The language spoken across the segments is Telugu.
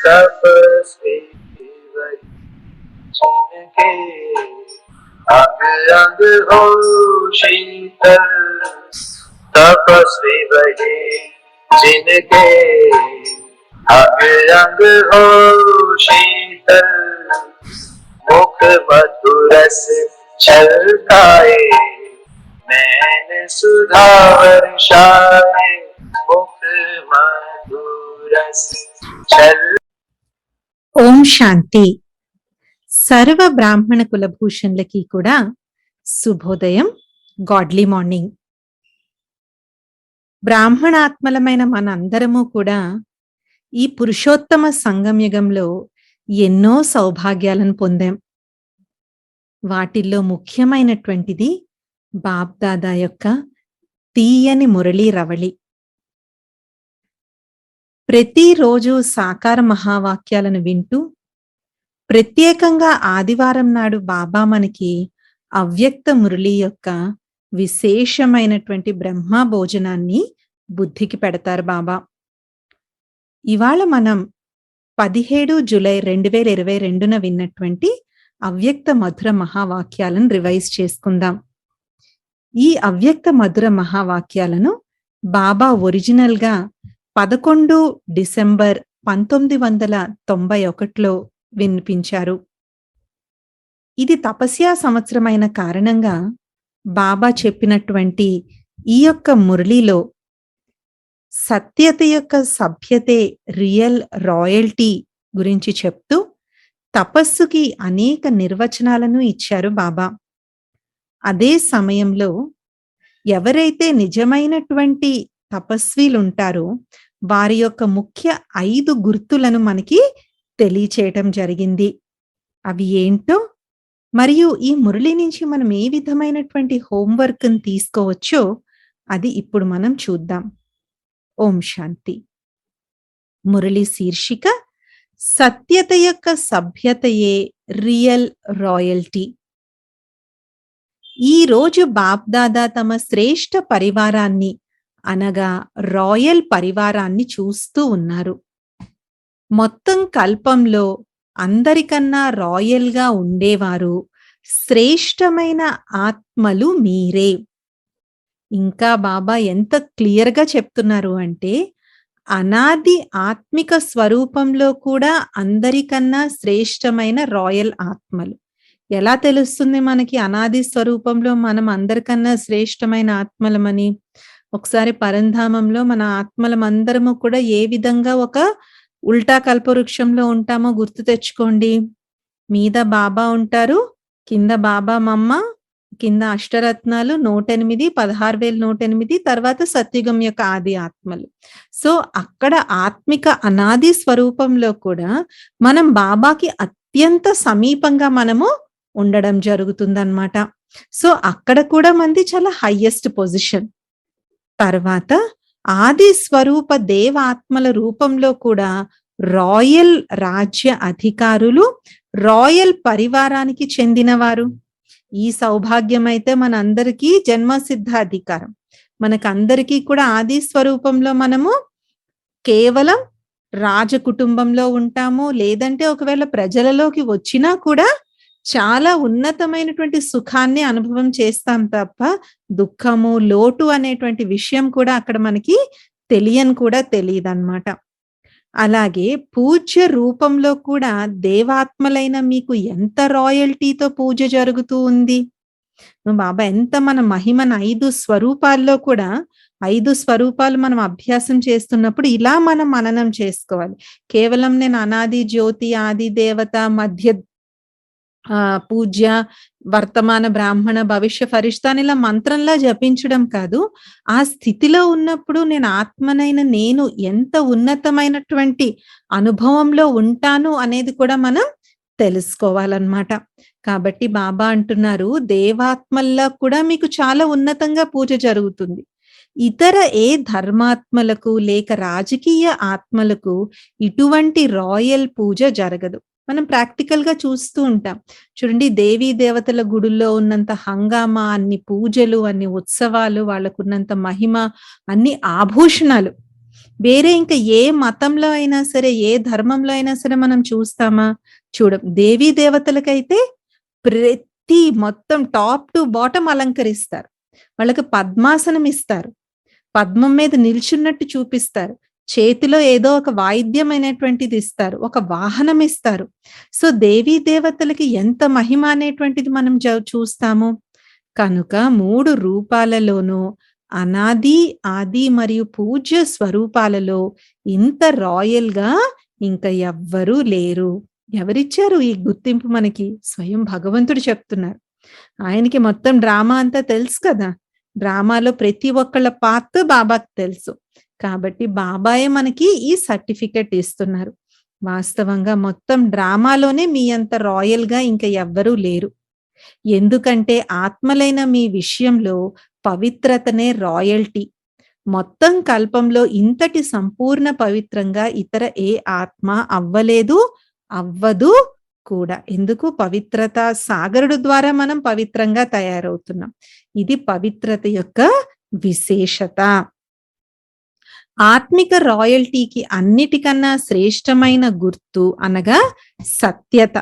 तपस्वी वही जिनके अंग अंग हो शीतल, तपस्वी वही जिनके अंग अंग हो शीतल, मुख मधुरस छलकाए, नैन सुधा वर्षाए, मुख मधुरस छल। ఓం శాంతి. సర్వ బ్రాహ్మణ కులభూషణులకి కూడా శుభోదయం, గాడ్లీ మార్నింగ్. బ్రాహ్మణాత్మలమైన మనందరము కూడా ఈ పురుషోత్తమ సంగమయుగంలో ఎన్నో సౌభాగ్యాలను పొందాం. వాటిల్లో ముఖ్యమైనటువంటిది బాప్దాదా యొక్క తీయని మురళీ రవళి. ప్రతిరోజు సాకార మహావాక్యాలను వింటూ, ప్రత్యేకంగా ఆదివారం నాడు బాబా మనకి అవ్యక్త మురళి యొక్క విశేషమైనటువంటి బ్రహ్మ భోజనాన్ని బుద్ధికి పెడతారు బాబా. ఇవాళ మనం 17 జూలై 2022 విన్నటువంటి అవ్యక్త మధుర మహావాక్యాలను రివైజ్ చేసుకుందాం. ఈ అవ్యక్త మధుర మహావాక్యాలను బాబా ఒరిజినల్ గా 11 డిసెంబర్ 1991లో వినిపించారు. ఇది తపస్యా సంవత్సరమైన కారణంగా బాబా చెప్పినటువంటి ఈ యొక్క మురళిలో సత్యత యొక్క సభ్యతే రియల్ రాయల్టీ గురించి చెప్తూ తపస్సుకి అనేక నిర్వచనాలను ఇచ్చారు బాబా. అదే సమయంలో ఎవరైతే నిజమైనటువంటి తపస్వీలుంటారో వారి యొక్క ముఖ్య 5 గుర్తులను మనకి తెలియచేయటం జరిగింది. అవి ఏంటో మరియు ఈ మురళి నుంచి మనం ఏ విధమైనటువంటి హోంవర్క్ ని తీసుకోవచ్చో అది ఇప్పుడు మనం చూద్దాం. ఓం శాంతి. మురళి శీర్షిక సత్యత యొక్క సభ్యతయే రియల్ రాయల్టీ. ఈ రోజు బాప్దాదా తమ శ్రేష్ఠ పరివారాన్ని అనగా రాయల్ పరివారాన్ని చూస్తూ ఉన్నారు. మొత్తం కల్పంలో అందరికన్నా రాయల్ గా ఉండేవారు శ్రేష్టమైన ఆత్మలు మీరే. ఇంకా బాబా ఎంత క్లియర్ గా చెప్తున్నారు అంటే, అనాది ఆత్మిక స్వరూపంలో కూడా అందరికన్నా శ్రేష్టమైన రాయల్ ఆత్మలు. ఎలా తెలుస్తుంది మనకి అనాది స్వరూపంలో మనం అందరికన్నా శ్రేష్టమైన ఆత్మలమని? ఒకసారి పరంధామంలో మన ఆత్మలమందరము కూడా ఏ విధంగా ఒక ఉల్టా కల్పవృక్షంలో ఉంటామో గుర్తు తెచ్చుకోండి. మీద బాబా ఉంటారు, కింద బాబా మమ్మ, కింద అష్టరత్నాలు 108, 16,108, తర్వాత సత్యుగం యొక్క ఆది ఆత్మలు. సో అక్కడ ఆత్మిక అనాది స్వరూపంలో కూడా మనం బాబాకి అత్యంత సమీపంగా మనము ఉండడం జరుగుతుందన్నమాట. సో అక్కడ కూడా మంది చాలా హైయెస్ట్ పొజిషన్. తర్వాత ఆది స్వరూప దేవాత్మల రూపంలో కూడా రాయల్ రాజ్య అధికారులు, రాయల్ పరివారానికి చెందినవారు. ఈ సౌభాగ్యం అయితే మనందరికీ జన్మసిద్ధ అధికారం. మనకందరికీ కూడా ఆది స్వరూపంలో మనము కేవలం రాజ కుటుంబంలో ఉంటాము, లేదంటే ఒకవేళ ప్రజలలోకి వచ్చినా కూడా చాలా ఉన్నతమైనటువంటి సుఖాన్ని అనుభవం చేస్తాం తప్ప దుఃఖము, లోటు అనేటువంటి విషయం కూడా అక్కడ మనకి తెలియదన్నమాట. అలాగే పూజ్య రూపంలో కూడా దేవాత్మలైన మీకు ఎంత రాయల్టీతో పూజ జరుగుతూ ఉంది. బాబా ఎంత మన మహిమను 5 స్వరూపాల్లో కూడా 5 స్వరూపాలు మనం అభ్యాసం చేస్తున్నప్పుడు ఇలా మనం మననం చేసుకోవాలి. కేవలం నేను అనాది జ్యోతి, ఆది దేవత, మధ్య పూజ్య, వర్తమాన బ్రాహ్మణ, భవిష్య ఫరిష్తా అని ఇలా మంత్రంలా జపించడం కాదు. ఆ స్థితిలో ఉన్నప్పుడు నేను ఆత్మనైన నేను ఎంత ఉన్నతమైనటువంటి అనుభవంలో ఉంటాను అనేది కూడా మనం తెలుసుకోవాలన్నమాట. కాబట్టి బాబా అంటున్నారు, దేవాత్మల్లో కూడా మీకు చాలా ఉన్నతంగా పూజ జరుగుతుంది. ఇతర ఏ ధర్మాత్మలకు లేక రాజకీయ ఆత్మలకు ఇటువంటి రాయల్ పూజ జరగదు. మనం ప్రాక్టికల్‌గా చూస్తూ ఉంటాం. చూడండి, దేవీ దేవతల గుడుల్లో ఉన్నంత హంగామా, అన్ని పూజలు, అన్ని ఉత్సవాలు, వాళ్ళకున్నంత మహిమ, అన్ని ఆభూషణాలు వేరే ఇంకా ఏ మతంలో అయినా సరే, ఏ ధర్మంలో అయినా సరే మనం చూస్తామా? చూడం. దేవీ దేవతలకైతే మొత్తం టాప్ టు బాటమ్ అలంకరిస్తారు. వాళ్ళకి పద్మాసనం ఇస్తారు. పద్మం మీద నిల్చున్నట్టు చూపిస్తారు. చేతిలో ఏదో ఒక వాయిద్యమైనటువంటిది ఇస్తారు. ఒక వాహనం ఇస్తారు. సో, దేవీ దేవతలకి ఎంత మహిమ అనేటువంటిది మనం చూస్తాము. కనుక 3 రూపాలలోనూ అనాది, ఆది మరియు పూజ్య స్వరూపాలలో ఇంత రాయల్‌గా ఇంకా ఎవ్వరూ లేరు. ఎవరిచ్చారు ఈ గుర్తింపు మనకి? స్వయం భగవంతుడు చెప్తున్నారు. ఆయనకి మొత్తం డ్రామా అంతా తెలుసు కదా! డ్రామాలో ప్రతి ఒక్కళ్ళ పాత్ర బాబాకి తెలుసు. కాబట్టి బాబాయే మనకి ఈ సర్టిఫికెట్ ఇస్తున్నారు. వాస్తవంగా మొత్తం డ్రామాలోనే మీ అంత రాయల్‌గా ఇంకా ఎవ్వరూ లేరు. ఎందుకంటే ఆత్మలైన మీ విషయంలో పవిత్రతనే రాయల్టీ. మొత్తం కల్పంలో ఇంతటి సంపూర్ణ పవిత్రంగా ఇతర ఏ ఆత్మ అవ్వలేదు, అవ్వదు కూడా. ఎందుకు? పవిత్రత సాగరుడు ద్వారా మనం పవిత్రంగా తయారవుతున్నాం. ఇది పవిత్రత యొక్క విశేషత. ఆత్మిక రాయల్టీకి అన్నిటికన్నా శ్రేష్టమైన గుర్తు అనగా సత్యత.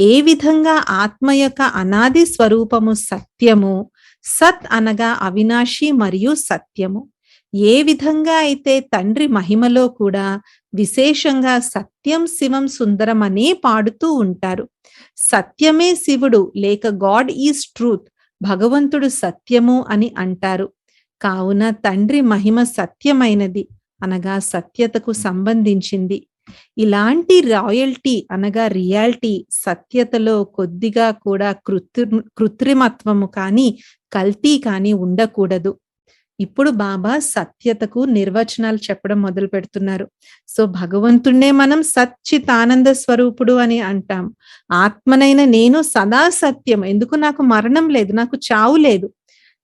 ఏ విధంగా ఆత్మ యొక్క అనాది స్వరూపము సత్యము, సత్ అనగా అవినాశి మరియు సత్యము. ఏ విధంగా అయితే తండ్రి మహిమలో కూడా విశేషంగా సత్యం శివం సుందరం అనే పాడుతూ ఉంటారు. సత్యమే శివుడు లేక గాడ్ ఈజ్ ట్రూత్, భగవంతుడు సత్యము అని అంటారు. కావున తండ్రి మహిమ సత్యమైనది అనగా సత్యతకు సంబంధించింది. ఇలాంటి రాయల్టీ అనగా రియాలిటీ సత్యతలో కొద్దిగా కూడా కృత్రిమత్వము కానీ కల్తీ కానీ ఉండకూడదు. ఇప్పుడు బాబా సత్యతకు నిర్వచనాలు చెప్పడం మొదలు పెడుతున్నారు. సో, భగవంతుణ్ణే మనం సచ్చితానంద స్వరూపుడు అని అంటాం. ఆత్మనైన నేను సదా సత్యం. ఎందుకు? నాకు మరణం లేదు, నాకు చావు లేదు.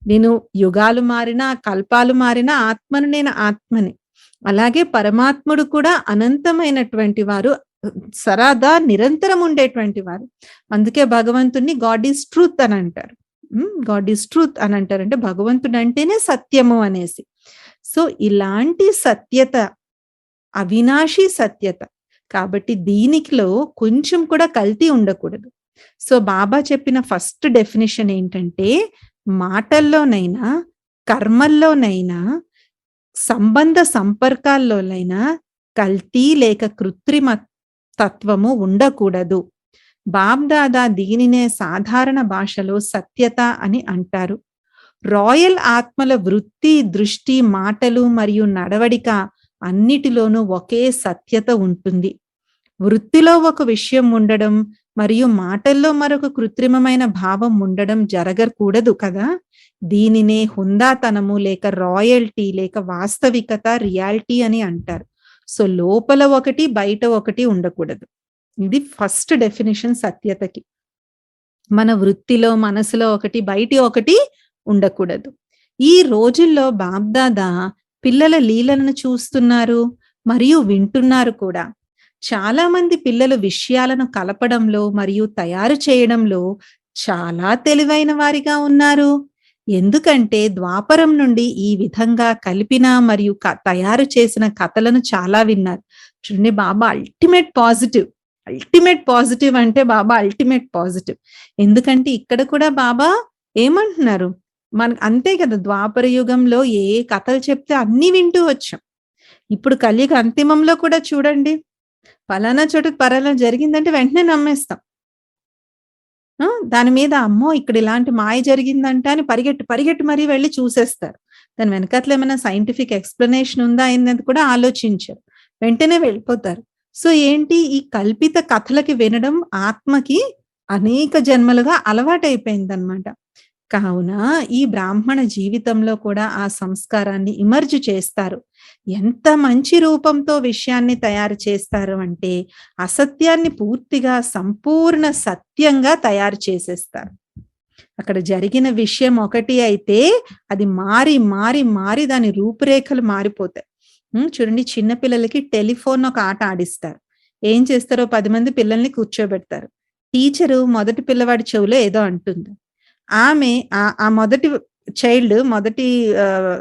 నేను యుగాలు మారినా కల్పాలు మారినా ఆత్మను, నేను ఆత్మని. అలాగే పరమాత్ముడు కూడా అనంతమైనటువంటి వారు, సరదా నిరంతరం ఉండేటువంటి వారు. అందుకే భగవంతుణ్ణి గాడ్ ఈజ్ ట్రూత్ అని అంటారు. గాడ్ ఈజ్ ట్రూత్ అని అంటారు. అంటే భగవంతుడు అంటేనే సత్యము అనేసి. సో, ఇలాంటి సత్యత అవినాశి సత్యత. కాబట్టి దీనికిలో కొంచెం కూడా కల్తీ ఉండకూడదు. సో, బాబా చెప్పిన ఫస్ట్ డెఫినిషన్ ఏంటంటే, మాటల్లోనైనా కర్మల్లోనైనా సంబంధ సంపర్కాల్లోనైనా కల్తీ లేక కృత్రిమ తత్వము ఉండకూడదు. బాబ్దాదా దీనినే సాధారణ భాషలో సత్యత అని అంటారు. రాయల్ ఆత్మల వృత్తి, దృష్టి, మాటలు మరియు నడవడిక అన్నిటిలోనూ ఒకే సత్యత ఉంటుంది. వృత్తిలో ఒక విషయం ఉండడం మరియు మాటల్లో మరొక కృత్రిమమైన భావం ఉండడం జరగకూడదు కదా. దీనినే హుందాతనము లేక రాయల్టీ లేక వాస్తవికత, రియాలిటీ అని అంటారు. సో, లోపల ఒకటి బయట ఒకటి ఉండకూడదు. ఇది ఫస్ట్ డెఫినిషన్ సత్యతకి. మన వృత్తిలో మనసులో ఒకటి బయటి ఒకటి ఉండకూడదు. ఈ రోజుల్లో బాబ్దాదా పిల్లల లీలలను చూస్తున్నారు మరియు వింటున్నారు కూడా. చాలా మంది పిల్లలు విషయాలను కలపడంలో మరియు తయారు చేయడంలో చాలా తెలివైన వారిగా ఉన్నారు. ఎందుకంటే ద్వాపరం నుండి ఈ విధంగా కలిపిన మరియు తయారు చేసిన కథలను చాలా విన్నారు. చూడండి, బాబా అల్టిమేట్ పాజిటివ్. అల్టిమేట్ పాజిటివ్ అంటే బాబా అల్టిమేట్ పాజిటివ్. ఎందుకంటే ఇక్కడ కూడా బాబా ఏమంటున్నారు? అంతే కదా, ద్వాపర యుగంలో ఏ కథలు చెప్తే అన్ని వింటూ వచ్చాం. ఇప్పుడు కలియుగ అంతిమంలో కూడా చూడండి, పలానా చోట పలానా జరిగిందంటే వెంటనే నమ్మేస్తాం. దాని మీద అమ్మో ఇక్కడ ఇలాంటి మాయ జరిగిందంట అని పరిగెట్టి మరీ వెళ్ళి చూసేస్తారు. దాని వెనకాతల ఏమైనా సైంటిఫిక్ ఎక్స్ప్లెనేషన్ ఉందా అన్నది కూడా ఆలోచించారు. వెంటనే వెళ్ళిపోతారు. సో, ఏంటి? ఈ కల్పిత కథలకి వినడం ఆత్మకి అనేక జన్మలుగా అలవాటైపోయిందనమాట. కావున ఈ బ్రాహ్మణ జీవితంలో కూడా ఆ సంస్కారాన్ని ఇమర్జ్ చేస్తారు. ఎంత మంచి రూపంతో విషయాన్ని తయారు చేస్తారు అంటే, అసత్యాన్ని పూర్తిగా సంపూర్ణ సత్యంగా తయారు చేసేస్తారు. అక్కడ జరిగిన విషయం ఒకటి అయితే, అది మారి, మారి, మారి దాని రూపురేఖలు మారిపోతాయి. చూడండి, చిన్న పిల్లలకి టెలిఫోన్ ఒక ఆట ఆడిస్తారు. ఏం చేస్తారో 10 మంది పిల్లల్ని కూర్చోబెడతారు. టీచరు మొదటి పిల్లవాడి చెవిలో ఏదో అంటుంది. ఆమె ఆ మొదటి చైల్డ్ మొదటి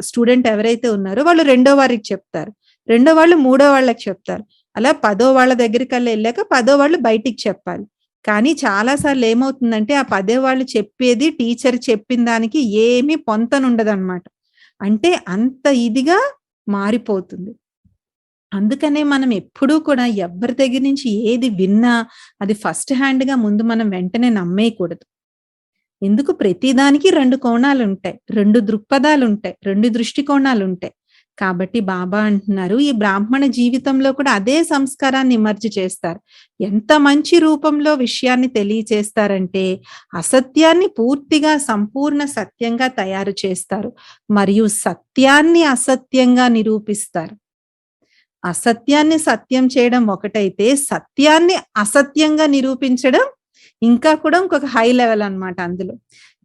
స్టూడెంట్ ఎవరైతే ఉన్నారో వాళ్ళు రెండో వారికి చెప్తారు. రెండో వాళ్ళు మూడో వాళ్ళకి చెప్తారు. అలా పదో వాళ్ళ దగ్గరికల్లా ఎళ్ళాక పదో వాళ్ళు బయటికి చెప్పాలి. కానీ చాలా సార్లు ఏమవుతుందంటే, ఆ పదో వాళ్ళు చెప్పేది టీచర్ చెప్పిన దానికి ఏమీ పొంతనుండదనమాట. అంటే అంత ఇదిగా మారిపోతుంది. అందుకనే మనం ఎప్పుడూ కూడా ఎవ్వరి దగ్గర నుంచి ఏది విన్నా అది ఫస్ట్ హ్యాండ్‌గా ముందు మనం వెంటనే నమ్మేయకూడదు. ఎందుకు, ప్రతిదానికి 2 కోణాలుంటాయి. 2 దృక్పథాలుంటాయి. 2 దృష్టికోణాలుంటాయి. కాబట్టి బాబా అంటున్నారు, ఈ బ్రాహ్మణ జీవితంలో కూడా అదే సంస్కారాన్ని ఇమర్జ్ చేస్తారు. ఎంత మంచి రూపంలో విషయాన్ని తెలియచేస్తారంటే, అసత్యాన్ని పూర్తిగా సంపూర్ణ సత్యంగా తయారు చేస్తారు. మరియు సత్యాన్ని అసత్యంగా నిరూపిస్తారు. అసత్యాన్ని సత్యం చేయడం ఒకటైతే, సత్యాన్ని అసత్యంగా నిరూపించడం ఇంకా కూడా ఇంకొక హై లెవెల్ అన్నమాట అందులో.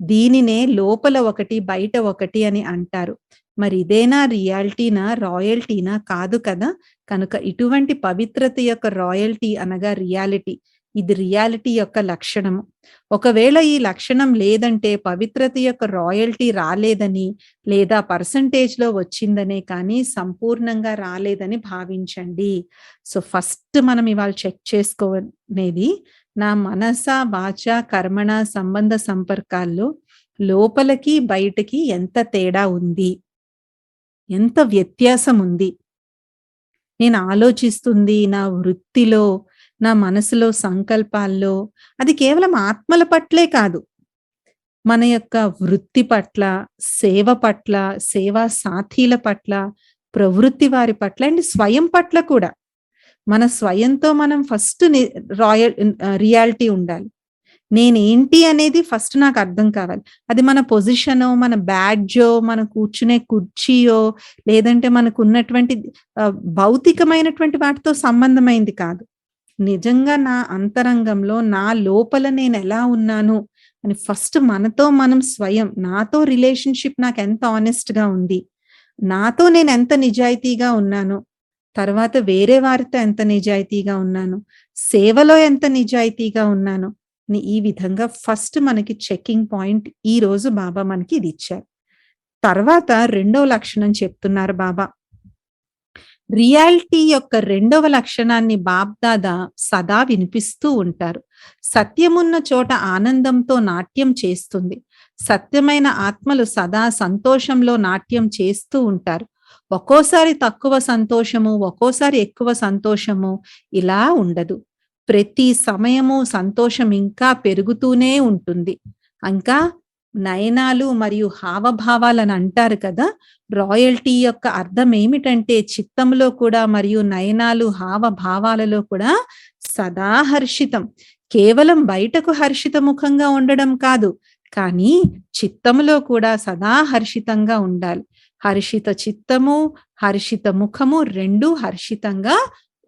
దీనినే లోపల ఒకటి, బయట ఒకటి అని అంటారు. మరి ఇదేనా రియాలిటీనా? రాయల్టీనా? కాదు కదా! కనుక ఇటువంటి పవిత్రత యొక్క రాయల్టీ అనగా రియాలిటీ. ఇది రియాలిటీ యొక్క లక్షణము. ఒకవేళ ఈ లక్షణం లేదంటే పవిత్రత యొక్క రాయల్టీ రాలేదని, లేదా పర్సెంటేజ్‌లో వచ్చిందనే కానీ సంపూర్ణంగా రాలేదని భావించండి. సో, ఫస్ట్ మనం ఇవాళ చెక్ చేసుకోనేది, నా మనస, వాచ, కర్మణ సంబంధ సంపర్కాల్లో లోపలికి, బయటికి ఎంత తేడా ఉంది? ఎంత వ్యత్యాసం ఉంది? నేను ఆలోచిస్తుంది నా వృత్తిలో, నా మనసులో సంకల్పాల్లో, అది కేవలం ఆత్మల పట్లే కాదు. మన యొక్క వృత్తి పట్ల, సేవ పట్ల, సేవా సాథీల పట్ల, ప్రవృత్తి వారి పట్ల అండ్ స్వయం పట్ల కూడా. మన స్వయంతో మనం ఫస్ట్ రియాలిటీ ఉండాలి. నేనేంటి అనేది ఫస్ట్ నాకు అర్థం కావాలి. అది మన పొజిషనో, మన బ్యాడ్జో, మనం కూర్చునే కుర్చీయో, లేదంటే మనకున్నటువంటి భౌతికమైనటువంటి వాటితో సంబంధమైంది కాదు. నిజంగా నా అంతరంగంలో, నా లోపల నేనెలా ఉన్నాను అని ఫస్ట్ మనతో మనం స్వయం, నాతో రిలేషన్‌షిప్ నాకెంత హానెస్ట్‌గా ఉంది? నాతో నేనెంత నిజాయితీగా ఉన్నాను? తర్వాత వేరే వారితో ఎంత నిజాయితీగా ఉన్నాను? సేవలో ఎంత నిజాయితీగా ఉన్నాను? ఈ విధంగా ఫస్ట్ మనకి చెకింగ్ పాయింట్ ఈరోజు బాబా మనకి ఇది ఇచ్చారు. తర్వాత రెండవ లక్షణం చెప్తున్నారు బాబా. రియాలిటీ యొక్క రెండవ లక్షణాన్ని బాబ్దాదా సదా వినిపిస్తూ ఉంటారు. సత్యమున్న చోట ఆనందంతో నాట్యం చేస్తుంది. సత్యమైన ఆత్మలు సదా సంతోషంలో నాట్యం చేస్తూ ఉంటారు. ఒక్కోసారి తక్కువ సంతోషము, ఒక్కోసారి ఎక్కువ సంతోషము, ఇలా ఉండదు. ప్రతి సమయము సంతోషం ఇంకా పెరుగుతూనే ఉంటుంది. ఇంకా నయనాలు మరియు హావభావాలని అంటారు కదా! రాయల్టీ యొక్క అర్థం ఏమిటంటే, చిత్తంలో కూడా మరియు నయనాలు, హావభావాలలో కూడా సదా హర్షితం. కేవలం బయటకు హర్షిత ముఖంగా ఉండడం కాదు, కానీ చిత్తములో కూడా సదా హర్షితంగా ఉండాలి. హర్షిత చిత్తము, హర్షిత ముఖము 2 హర్షితంగా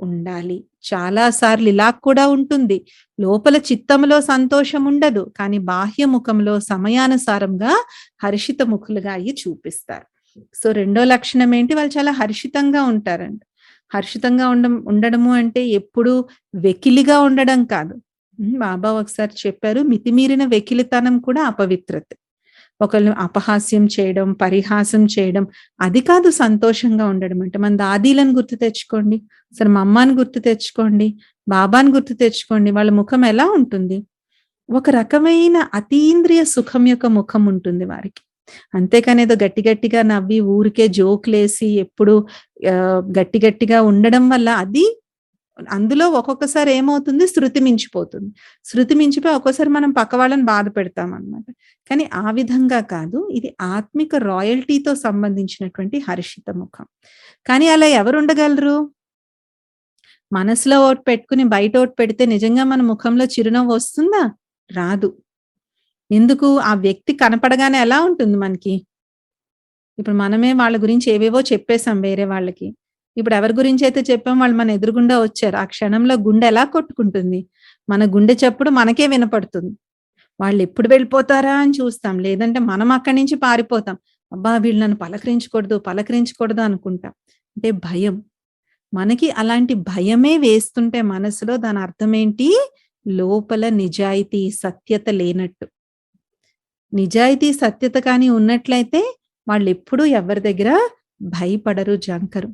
ఉండాలి. చాలా సార్లు ఇలా కూడా ఉంటుంది. లోపల చిత్తంలో సంతోషం ఉండదు, కానీ బాహ్య ముఖంలో సమయానుసారంగా హర్షిత ముఖులుగా అయ్యి చూపిస్తారు. సో, రెండో లక్షణం ఏంటి? వాళ్ళు చాలా హర్షితంగా ఉంటారండి. హర్షితంగా ఉండడము అంటే ఎప్పుడూ వెకిలిగా ఉండడం కాదు. బాబా ఒకసారి చెప్పారు, మితిమీరిన వెకిలితనం కూడా అపవిత్రతే. ఒకళ్ళని అపహాస్యం చేయడం, పరిహాసం చేయడం, అది కాదు సంతోషంగా ఉండడం అంటే. మన దాదీలను గుర్తు తెచ్చుకోండి, అసలు మా అమ్మని గుర్తు తెచ్చుకోండి, బాబాని గుర్తు తెచ్చుకోండి. వాళ్ళ ముఖం ఎలా ఉంటుంది? ఒక రకమైన అతీంద్రియ సుఖం యొక్క ముఖం ఉంటుంది వారికి. అంతేకాని ఏదో గట్టి గట్టిగా నవ్వి, ఊరికే జోకులేసి, ఎప్పుడు గట్టి గట్టిగా ఉండడం వల్ల అది అందులో ఒక్కొక్కసారి ఏమవుతుంది, శృతి మించిపోతుంది. శృతి మించిపోయి ఒక్కోసారి మనం పక్క వాళ్ళని బాధ పెడతామనమాట. కానీ ఆ విధంగా కాదు. ఇది ఆత్మిక రాయల్టీతో సంబంధించినటువంటి హర్షిత ముఖం. కానీ అలా ఎవరుండగలరు? మనసులో ఒకటి పెట్టుకుని బయట ఒకటి పెడితే నిజంగా మన ముఖంలో చిరునవ్వు వస్తుందా? రాదు. ఎందుకు? ఆ వ్యక్తి కనపడగానే ఎలా ఉంటుంది మనకి? ఇప్పుడు మనమే వాళ్ళ గురించి ఏవేవో చెప్పేసాం వేరే వాళ్ళకి. ఇప్పుడు ఎవరి గురించైతే చెప్పామో వాళ్ళు మన ఎదురుగుండా వచ్చారు. ఆ క్షణంలో గుండె ఎలా కొట్టుకుంటుంది? మన గుండె చప్పుడు మనకే వినపడుతుంది. వాళ్ళెప్పుడు వెళ్ళిపోతారా అని చూస్తాం. లేదంటే మనం అక్కడి నుంచి పారిపోతాం. అబ్బా! వీళ్ళు నన్ను పలకరించకూడదు, పలకరించకూడదు అనుకుంటాం. అంటే భయం. మనకి అలాంటి భయమే వేస్తుంటే మనసులో దాని అర్థమేంటి? లోపల నిజాయితీ, సత్యత లేనట్టు. నిజాయితీ, సత్యత కానీ ఉన్నట్లయితే వాళ్ళెప్పుడూ ఎవరి దగ్గర భయపడరు, జంకరు.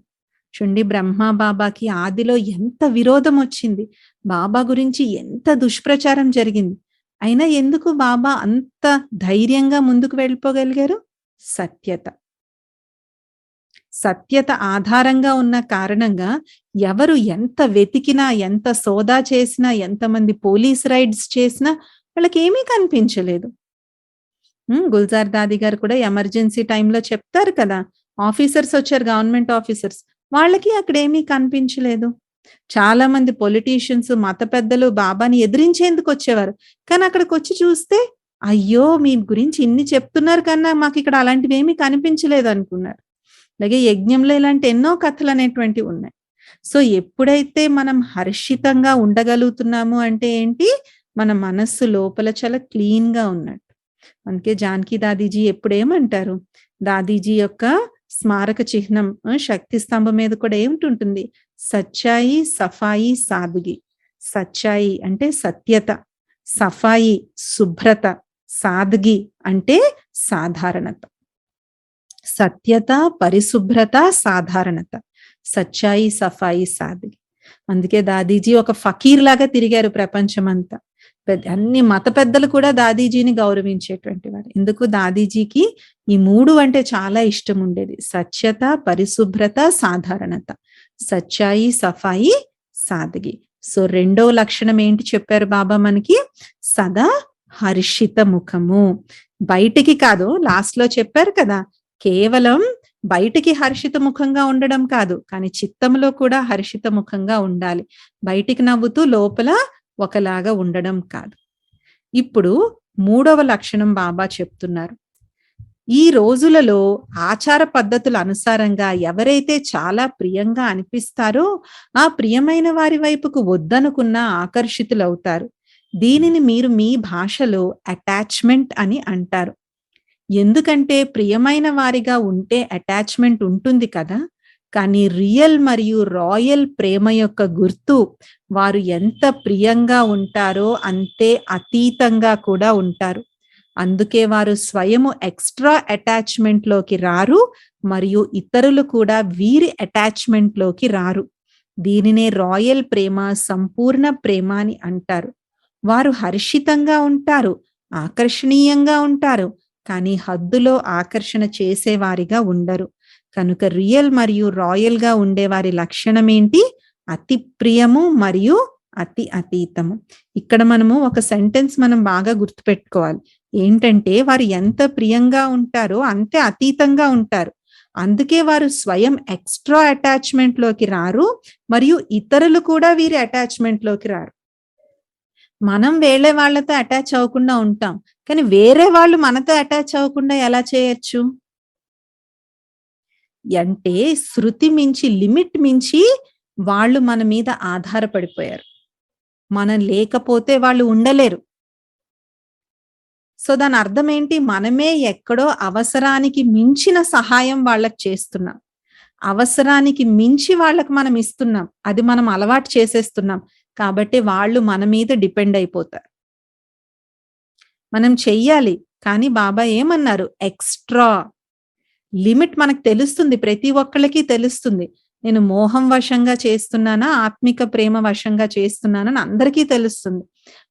చూడండి బ్రహ్మ బాబాకి ఆదిలో ఎంత విరోధమొచ్చింది. బాబా గురించి ఎంత దుష్ప్రచారం జరిగింది. అయినా ఎందుకు బాబా అంత ధైర్యంగా ముందుకు వెళ్ళిపోగలిగారు? సత్యత. సత్యత ఆధారంగా ఉన్న కారణంగా ఎవరు ఎంత వెతికినా, ఎంత సోదా చేసినా, ఎంతమంది పోలీస్ రైడ్స్ చేసినా వాళ్ళకేమీ కనిపించలేదు. గుల్జార్ దాది గారు కూడా ఎమర్జెన్సీ టైంలో చెప్తారు కదా! ఆఫీసర్స్ వచ్చారు, గవర్నమెంట్ ఆఫీసర్స్. వాళ్ళకి అక్కడేమీ కనిపించలేదు. చాలా మంది పొలిటీషియన్స్, మత పెద్దలు బాబాని ఎదిరించేందుకొచ్చేవారు. కానీ అక్కడికొచ్చి చూస్తే, అయ్యో! మీ గురించి ఇన్ని చెప్తున్నారు కన్నా మాకిక్కడ అలాంటివేమీ కనిపించలేదనుకున్నారు. అలాగే యజ్ఞంలో ఇలాంటి ఎన్నో కథలనేటువంటివి ఉన్నాయి. సో, ఎప్పుడైతే మనం హర్షితంగా ఉండగలుగుతున్నాము అంటే ఏంటి? మన మనస్సు లోపల చాలా క్లీన్‌గా ఉన్నట్టు. అందుకే జానకి దాదీజీ ఎప్పుడేమంటారు? దాదీజీ యొక్క స్మారక చిహ్నం శక్తి స్తంభం మీద కూడా ఏమిటుంటుంది? సచ్చాయి, సఫాయి, సాదుగి. సచ్చాయి అంటే సత్యత, సఫాయి శుభ్రత, సాదగి అంటే సాధారణత. సత్యత, పరిశుభ్రత, సాధారణత. సచ్చాయి, సఫాయి, సాదగి. అందుకే దాదీజీ ఒక ఫకీర్ లాగా తిరిగారు ప్రపంచమంతా. అన్ని మత పెద్దలు కూడా దాదీజీని గౌరవించేటువంటి వారు. ఎందుకు? దాదీజీకి ఈ 3 అంటే చాలా ఇష్టం ఉండేది. సత్యత, పరిశుభ్రత, సాధారణత. సచ్చాయి, సఫాయి, సాదగి. సో, రెండో లక్షణం ఏంటి చెప్పారు బాబా మనకి? సదా హర్షిత ముఖము. బయటికి కాదు, లాస్ట్ లో చెప్పారు కదా, కేవలం బయటికి హర్షిత ముఖంగా ఉండడం కాదు, కానీ చిత్తంలో కూడా హర్షిత ముఖంగా ఉండాలి. బయటికి నవ్వుతూ లోపల ఒకలాగా ఉండడం కాదు. ఇప్పుడు 3వ లక్షణం బాబా చెప్తున్నారు. ఈ రోజులలో ఆచార పద్ధతుల అనుసారంగా ఎవరైతే చాలా ప్రియంగా అనిపిస్తారో ఆ ప్రియమైన వారి వైపుకు వద్దనుకున్నా ఆకర్షితులవుతారు. దీనిని మీరు మీ భాషలో అటాచ్మెంట్ అని అంటారు. ఎందుకంటే ప్రియమైన వారిగా ఉంటే అటాచ్మెంట్ ఉంటుంది కదా. కానీ రియల్ మరియు రాయల్ ప్రేమ యొక్క గుర్తు వారు ఎంత ప్రియంగా ఉంటారో అంతే అతీతంగా కూడా ఉంటారు. అందుకే వారు స్వయము ఎక్స్ట్రా అటాచ్మెంట్ లోకి రారు మరియు ఇతరులు కూడా వీరి అటాచ్మెంట్ లోకి రారు. దీనినే రాయల్ ప్రేమ, సంపూర్ణ ప్రేమ అని అంటారు. వారు హర్షితంగా ఉంటారు, ఆకర్షణీయంగా ఉంటారు, కానీ హద్దులో ఆకర్షణ చేసేవారిగా ఉండరు. కనుక రియల్ మరియు రాయల్ గా ఉండేవారి లక్షణం ఏంటి? అతి ప్రియము మరియు అతి అతీతము. ఇక్కడ మనము ఒక సెంటెన్స్ మనం బాగా గుర్తుపెట్టుకోవాలి. ఏంటంటే వారు ఎంత ప్రియంగా ఉంటారో అంతే అతీతంగా ఉంటారు. అందుకే వారు స్వయం ఎక్స్ట్రా అటాచ్మెంట్ లోకి రారు మరియు ఇతరులు కూడా వీరి అటాచ్మెంట్ లోకి రారు. మనం వేరే వాళ్ళతో అటాచ్ అవ్వకుండా ఉంటాం, కానీ వేరే వాళ్ళు మనతో అటాచ్ అవ్వకుండా ఎలా చేయొచ్చు? అంటే శృతి మించి, లిమిట్ మించి వాళ్ళు మన మీద ఆధారపడిపోయారు. మనం లేకపోతే వాళ్ళు ఉండలేరు. సో, దాని అర్థం ఏంటి? మనమే ఎక్కడో అవసరానికి మించిన సహాయం వాళ్ళకి చేస్తున్నాం. అవసరానికి మించి వాళ్ళకి మనం ఇస్తున్నాం. అది మనం అలవాటు చేసేస్తున్నాం. కాబట్టి వాళ్ళు మన మీద డిపెండ్ అయిపోతారు. మనం చెయ్యాలి, కానీ బాబా ఏమన్నారు? ఎక్స్ట్రా. లిమిట్ మనకు తెలుస్తుంది, ప్రతి ఒక్కళ్ళకి తెలుస్తుంది. నేను మోహం వశంగా చేస్తున్నానా, ఆత్మిక ప్రేమ వశంగా చేస్తున్నానని అందరికీ తెలుస్తుంది.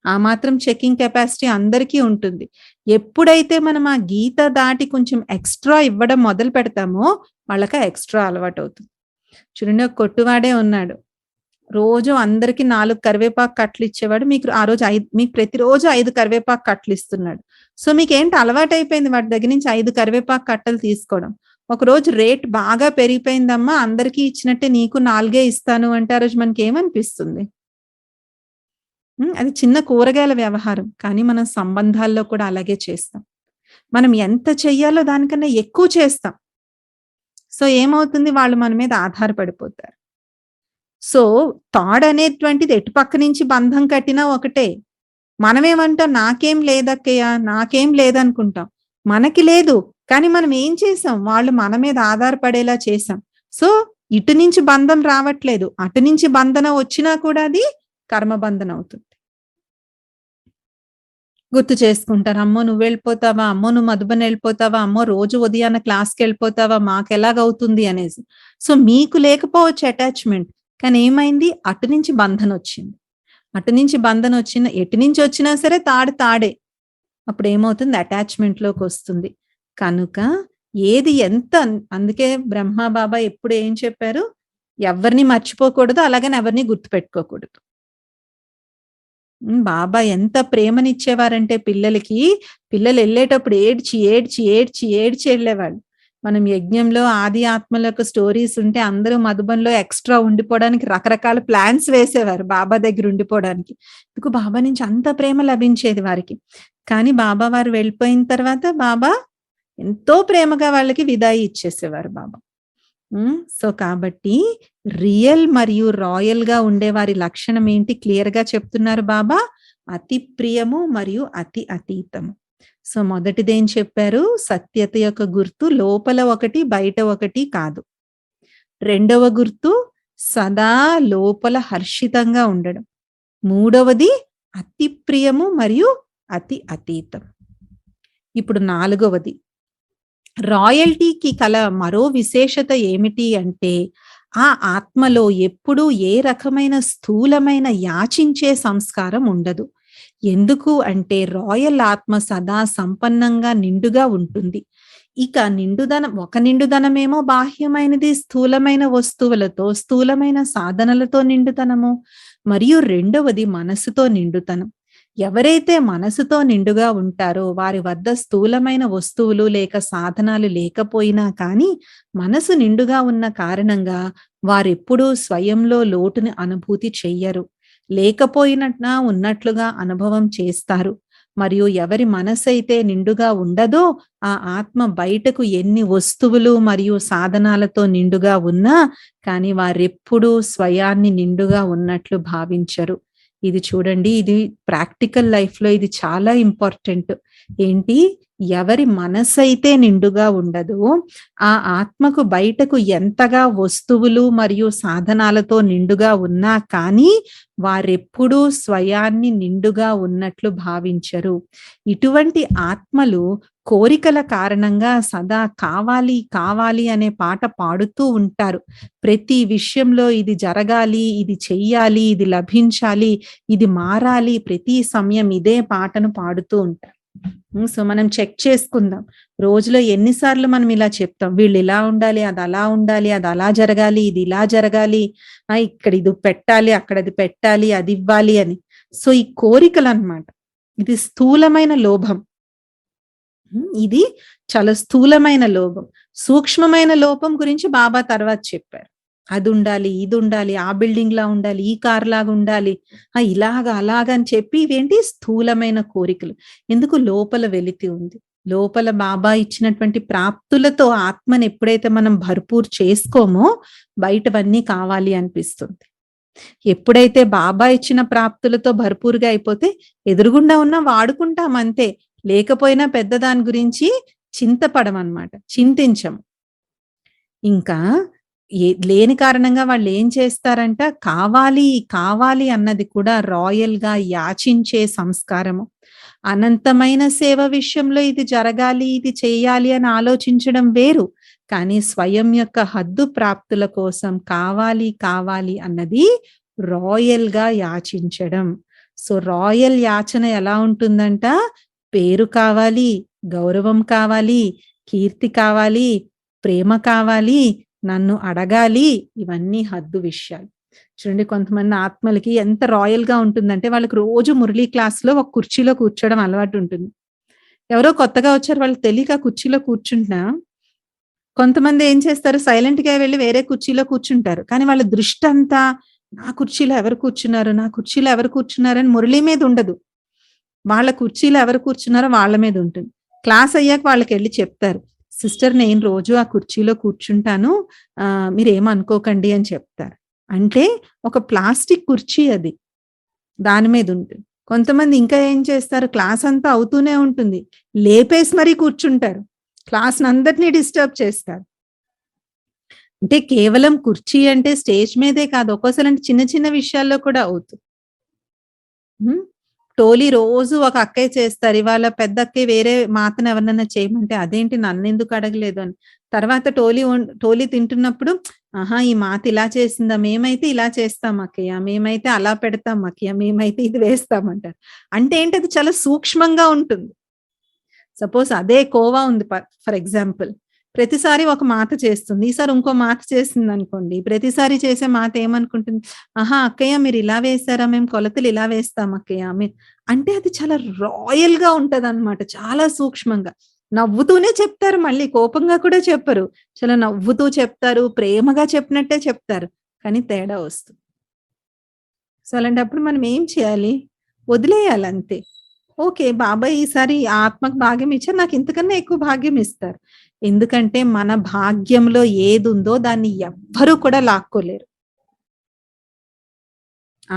ఆ మాత్రం చెకింగ్ కెపాసిటీ అందరికీ ఉంటుంది. ఎప్పుడైతే మనం ఆ గీత దాటి కొంచెం ఎక్స్ట్రా ఇవ్వడం మొదలు పెడతామో వాళ్ళకి ఆ ఎక్స్ట్రా అలవాటు అవుతుంది. చూడండి, ఒక కొట్టువాడే ఉన్నాడు. రోజు అందరికి 4 కరివేపాకు కట్టలు ఇచ్చేవాడు. మీకు ప్రతిరోజు 5 కరివేపాకు కట్టలు ఇస్తున్నాడు. సో మీకేంటి అలవాటైపోయింది వాటి దగ్గర నుంచి 5 కరివేపాకు కట్టలు తీసుకోవడం. ఒక రోజు రేట్ బాగా పెరిగిపోయిందమ్మా, అందరికీ ఇచ్చినట్టే నీకు 4 ఇస్తాను అంటే ఆ రోజు మనకి ఏమనిపిస్తుంది? అది చిన్న కూరగాయల వ్యవహారం, కానీ మనం సంబంధాల్లో కూడా అలాగే చేస్తాం. మనం ఎంత చెయ్యాలో దానికన్నా ఎక్కువ చేస్తాం. సో ఏమవుతుంది? వాళ్ళు మన మీద ఆధారపడిపోతారు. సో తాడనేటువంటిది ఎటుపక్క నుంచి బంధం కట్టినా ఒకటే. మనమేమంటాం, నాకేం లేదక్కయ్య, నాకేం లేదనుకుంటాం. మనకి లేదు. కానీ మనం ఏం చేసాం? వాళ్ళు మన మీద ఆధారపడేలా చేసాం. సో ఇటు నుంచి బంధం రావట్లేదు. అటు నుంచి బంధన వచ్చినా కూడా అది కర్మబంధన అవుతుంది. గుర్తు చేసుకుంటారు. అమ్మో! నువ్వెళ్ళిపోతావా? అమ్మో! నువ్వు మధుబన్ ఎళ్ళిపోతావా? అమ్మో! రోజు ఉదయాన క్లాస్‌కెళ్ళిపోతావా? మాకెలాగవుతుంది అనేసి. సో మీకు లేకపోవచ్చు అటాచ్‌మెంట్. కానీ ఏమైంది? అటు నుంచి బంధనొచ్చింది. అటు నుంచి బంధనొచ్చిన ఎటు నుంచి వచ్చినా సరే తాడు తాడే. అప్పుడేమవుతుంది? అటాచ్‌మెంట్‌లోకొస్తుంది. కనుక ఏది ఎంత అందుకే బ్రహ్మ బాబా ఎప్పుడు ఏం చెప్పారు? ఎవ్వరిని మర్చిపోకూడదు. అలాగని ఎవరిని గుర్తుపెట్టుకోకూడదు. బాబా ఎంత ప్రేమనిచ్చేవారంటే పిల్లలకి, పిల్లలెళ్ళేటప్పుడు ఏడ్చి, ఏడ్చి, ఏడ్చి, ఏడ్చి ఎళ్ళేవాళ్ళు. మనం యజ్ఞంలో ఆది ఆత్మల యొక్క స్టోరీస్ ఉంటే అందరూ మధుబన్‌లో ఎక్స్‌ట్రా ఉండిపోవడానికి రకరకాల ప్లాన్స్ వేసేవారు బాబా దగ్గర ఉండిపోవడానికి. ఎందుకు బాబా నుంచి అంత ప్రేమ లభించేది వారికి. కానీ బాబా వారు వెళ్ళిపోయిన తర్వాత బాబా ఎంతో ప్రేమగా వాళ్ళకి విదాయి ఇచ్చేసేవారు బాబా. సో కాబట్టి రియల్ మరియు రాయల్‌గా ఉండేవారి లక్షణం ఏంటి క్లియర్‌గా చెప్తున్నారు బాబా. అతి ప్రియము మరియు అతి అతీతము. సో మొదటిదేం చెప్పారు? సత్యత యొక్క గుర్తు లోపల ఒకటి, బయట ఒకటి కాదు. రెండవ గుర్తు సదా లోపల హర్షితంగా ఉండడం. మూడవది అతి ప్రియము మరియు అతి అతీతం. ఇప్పుడు నాలుగవది రాయల్టీకి కల మరో విశేషత ఏమిటి అంటే, ఆ ఆత్మలో ఎప్పుడూ ఏ రకమైన స్థూలమైన యాచించే సంస్కారం ఉండదు. ఎందుకు అంటే రాయల్ ఆత్మ సదా సంపన్నంగా నిండుగా ఉంటుంది. ఇక ఒక నిండుదనమేమో బాహ్యమైనది, స్థూలమైన వస్తువులతో, స్థూలమైన సాధనలతో నిండుతనము. మరియు రెండవది మనసుతో నిండుతనం. ఎవరైతే మనసుతో నిండుగా ఉంటారో వారి వద్ద స్థూలమైన వస్తువులు లేక సాధనాలు లేకపోయినా కానీ మనసు నిండుగా ఉన్న కారణంగా వారెప్పుడూ స్వయంలో లోటుని అనుభూతి చెయ్యరు. లేకపోయినట్నా ఉన్నట్లుగా అనుభవం చేస్తారు. మరియు ఎవరి మనసైతే నిండుగా ఉండదో ఆ ఆత్మ బయటకు ఎన్ని వస్తువులు మరియు సాధనాలతో నిండుగా ఉన్నా కానీ వారెప్పుడూ స్వయాన్ని నిండుగా ఉన్నట్లు భావించరు. ఇది చూడండి, ఇది ప్రాక్టికల్ లైఫ్‌లో ఇది చాలా ఇంపార్టెంట్. ఏంటి? ఎవరి మనసైతే నిండుగా ఉండదో ఆ ఆత్మకు బయటకు ఎంతగా వస్తువులు మరియు సాధనాలతో నిండుగా ఉన్నా కానీ వారెప్పుడూ స్వయాన్ని నిండుగా ఉన్నట్లు భావించరు. ఇటువంటి ఆత్మలు కోరికల కారణంగా సదా కావాలి, కావాలి అనే పాట పాడుతూ ఉంటారు. ప్రతి విషయంలో ఇది జరగాలి, ఇది చెయ్యాలి, ఇది లభించాలి, ఇది మారాలి, ప్రతి సమయం ఇదే పాటను పాడుతూ ఉంటారు. సో మనం చెక్ చేసుకుందాం. రోజులో ఎన్నిసార్లు మనం ఇలా చెప్తాం. వీళ్ళు ఇలా ఉండాలి, అది అలా ఉండాలి, అది అలా జరగాలి, ఇది ఇలా జరగాలి, ఇక్కడ ఇది పెట్టాలి, అక్కడ అది పెట్టాలి, అది ఇవ్వాలి అని. సో ఈ కోరికలు అన్నమాట. ఇది స్థూలమైన లోభం. ఇది చాలా స్థూలమైన లోభం. సూక్ష్మమైన లోపం గురించి బాబా తర్వాత చెప్పారు. అది ఉండాలి, ఇది ఉండాలి, ఆ బిల్డింగ్ లా ఉండాలి, ఈ కార్ లాగా ఉండాలి, ఇలాగా అలాగా అని చెప్పి ఇవేంటి స్థూలమైన కోరికలు. ఎందుకు? లోపల వెలితి ఉంది. లోపల బాబా ఇచ్చినటువంటి ప్రాప్తులతో ఆత్మని ఎప్పుడైతే మనం భర్పూర్ చేసుకోమో బయటవన్నీ కావాలి అనిపిస్తుంది. ఎప్పుడైతే బాబా ఇచ్చిన ప్రాప్తులతో భర్పూర్గా అయిపోతే ఎదురుగుండా ఉన్నా వాడుకుంటాం అంతే. లేకపోయినా పెద్ద దాని గురించి చింతపడమన్నమాట, చింతించము. ఇంకా లేని కారణంగా వాళ్ళు ఏం చేస్తారంట, కావాలి కావాలి అన్నది కూడా రాయల్ గా యాచించే సంస్కారము. అనంతమైన సేవ విషయంలో ఇది జరగాలి, ఇది చేయాలి అని ఆలోచించడం వేరు. కానీ స్వయం యొక్క హద్దు ప్రాప్తుల కోసం కావాలి కావాలి అన్నది రాయల్ గా యాచించడం. సో రాయల్ యాచన ఎలా ఉంటుందంట? పేరు కావాలి, గౌరవం కావాలి, కీర్తి కావాలి, ప్రేమ కావాలి, నన్ను అడగాలి, ఇవన్నీ హద్దు విషయాలు. చూడండి, కొంతమంది ఆత్మలకి ఎంత రాయల్ గా ఉంటుందంటే వాళ్ళకి రోజు మురళీ క్లాస్ లో ఒక కుర్చీలో కూర్చోవడం అలవాటు ఉంటుంది. ఎవరో కొత్తగా వచ్చారు, వాళ్ళకి తెలియక కుర్చీలో కూర్చుంటున్నా కొంతమంది ఏం చేస్తారు, సైలెంట్ గా వెళ్ళి వేరే కుర్చీలో కూర్చుంటారు. కానీ వాళ్ళ దృష్టి అంతా నా కుర్చీలో ఎవరు కూర్చున్నారు, నా కుర్చీలో ఎవరు కూర్చున్నారు అని మురళి మీద ఉండదు. వాళ్ళ కుర్చీలో ఎవరు కూర్చున్నారో వాళ్ళ మీద ఉంటుంది. క్లాస్ అయ్యాక వాళ్ళకి వెళ్ళి చెప్తారు, సిస్టర్ నేను రోజు ఆ కుర్చీలో కూర్చుంటాను. మీరేమనుకోకండి అని చెప్తారు. అంటే ఒక ప్లాస్టిక్ కుర్చీ అది. దాని మీద ఉంటుంది. కొంతమంది ఇంకా ఏం చేస్తారు, క్లాస్ అంతా అవుతూనే ఉంటుంది. లేపేసి మరీ కూర్చుంటారు. క్లాస్‌నందరిని డిస్టర్బ్ చేస్తారు. అంటే కేవలం కుర్చీ అంటే స్టేజ్ మీదే కాదు. ఒక్కోసారి చిన్న చిన్న విషయాల్లో కూడా అవుతుంది. హ్మ్. టోలీ రోజు ఒక అక్కయ్య చేస్తారు. ఇవాళ పెద్ద అక్కయ్య వేరే మాతను ఎవరినన్నా చేయమంటే, అదేంటి నన్నెందుకు అడగలేదు అని. తర్వాత టోలీ తింటున్నప్పుడు, ఆహా! ఈ మాత ఇలా చేసిందా? మేమైతే ఇలా చేస్తాం అక్కయ్య. మేమైతే అలా పెడతాం అక్కయ్య. మేమైతే ఇది వేస్తామంటారు. అంటే ఏంటి అది చాలా సూక్ష్మంగా ఉంటుంది. సపోజ్ అదే కోవా ఉంది ఫర్ ఎగ్జాంపుల్. ప్రతిసారి ఒక మాత చేస్తుంది. ఈసారి ఇంకో మాత చేసిందనుకోండి. ప్రతిసారి చేసే మాత ఏమనుకుంటుంది, ఆహా! అక్కయ్య మీరు ఇలా వేశారా? మేము కొలతలు ఇలా వేస్తాం అక్కయ్య. అంటే అది చాలా రాయల్‌గా ఉంటదనమాట. చాలా సూక్ష్మంగా. నవ్వుతూనే చెప్తారు మళ్ళీ కోపంగా కూడా చెప్పరు. చాలా నవ్వుతూ చెప్తారు. ప్రేమగా చెప్పినట్టే చెప్తారు. కానీ తేడా వస్తుంది. సో, అలాంటప్పుడు మనం ఏం చేయాలి? వదిలేయాలంతే. ఓకే. బాబాయ్ ఈసారి ఆత్మకు భాగ్యం ఇచ్చారు. నాకు ఇంతకన్నా ఎక్కువ భాగ్యం ఇస్తారు. ఎందుకంటే మన భాగ్యంలో ఏదుందో దాన్ని ఎవ్వరు కూడా లాక్కోలేరు.